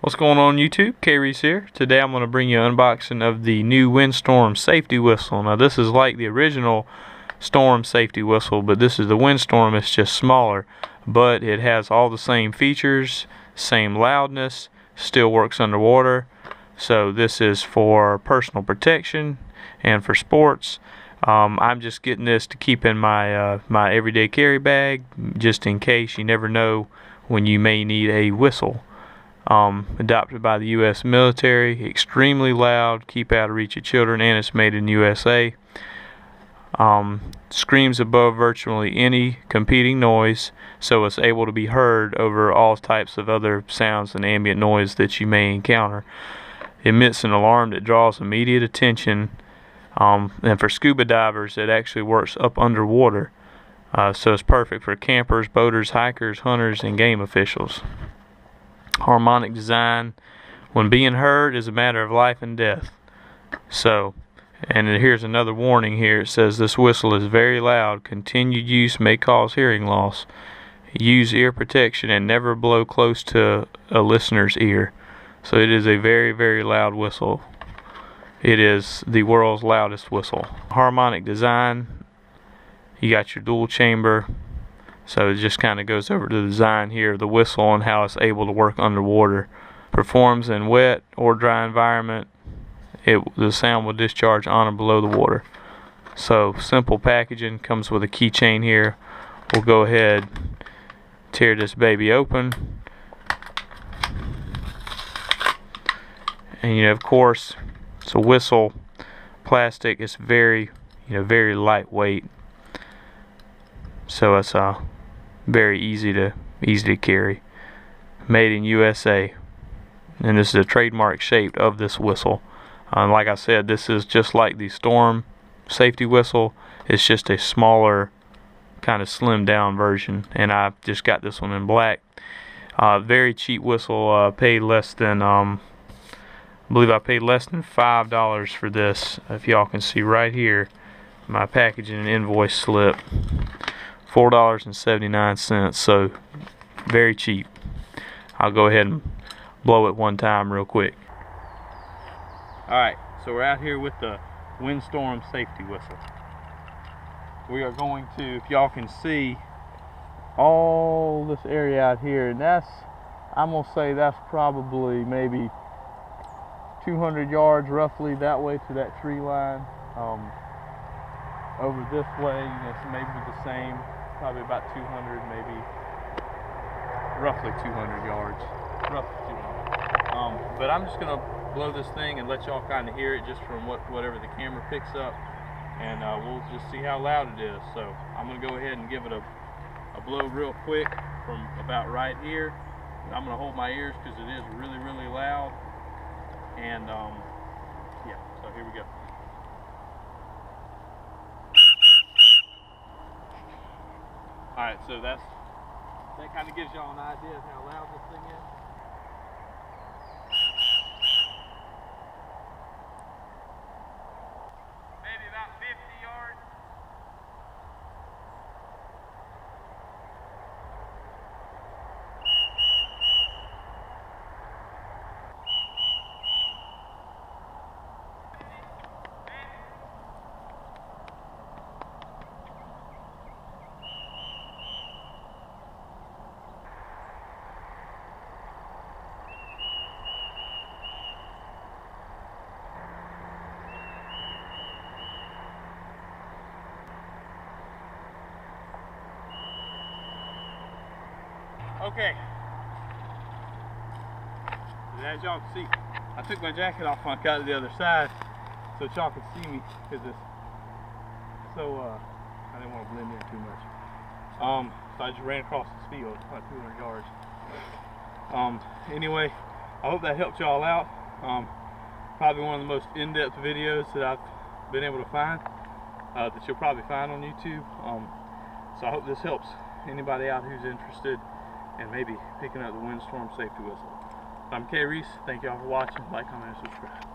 What's going on YouTube? KREESE here. Today I'm going to bring you an unboxing of the new Windstorm safety whistle. Now this is like the original Storm safety whistle, but this is the Windstorm. It's just smaller, but it has all the same features, same loudness, still works underwater. So this is for personal protection and for sports. I'm just getting this to keep in my my everyday carry bag, just in case. You never know when you may need a whistle. Adopted by the U.S. military, extremely loud, keep out of reach of children, and it's made in USA. Screams above virtually any competing noise, so it's able to be heard over all types of other sounds and ambient noise that you may encounter. Emits an alarm that draws immediate attention, and for scuba divers it actually works up underwater, so it's perfect for campers, boaters, hikers, hunters, and game officials. Harmonic design, when being heard, is a matter of life and death. So, and here's another warning here. It says this whistle is very loud. Continued use may cause hearing loss. Use ear protection and never blow close to a listener's ear. So it is a very, very loud whistle. It is the world's loudest whistle. Harmonic design. You got your dual chamber. So it just kind of goes over the design here of the whistle and how it's able to work underwater. Performs in wet or dry environment. The sound will discharge on or below the water. So simple packaging, comes with a keychain here. We'll go ahead, tear this baby open. And of course, it's a whistle, plastic. It's very, very lightweight. So it's very easy to carry. Made in USA, and this is a trademark shape of this whistle. Like I said, this is just like the Storm safety whistle. It's just a smaller, kind of slimmed down version, and I just got this one in black. Very cheap whistle. Paid less than I believe I paid less than $5 for this. If y'all can see right here, my packaging and invoice slip. $4.79, so very cheap. I'll go ahead and blow it one time real quick. Alright, so we're out here with the Windstorm safety whistle. We are going to, if y'all can see, all this area out here, and I'm going to say that's probably maybe 200 yards roughly that way to that tree line. Over this way, it's maybe the same, probably about 200, maybe roughly 200 yards, roughly 200. But I'm just gonna blow this thing and let y'all kind of hear it just from whatever the camera picks up, and we'll just see how loud it is. So I'm gonna go ahead and give it a blow real quick from about right here. I'm gonna hold my ears because it is really, really loud. And yeah, so here we go. Alright, so that kind of gives y'all an idea of how loud this thing is. Maybe about 50 yards. Okay, as y'all can see, I took my jacket off when I got to the other side so y'all can see me, because it's so, I didn't want to blend in too much. So I just ran across this field, about 200 yards. Anyway, I hope that helped y'all out. Probably one of the most in-depth videos that I've been able to find, that you'll probably find on YouTube. So I hope this helps anybody out who's interested and maybe picking up the Windstorm safety whistle. I'm KREESE. Thank y'all for watching. Like, comment, and subscribe.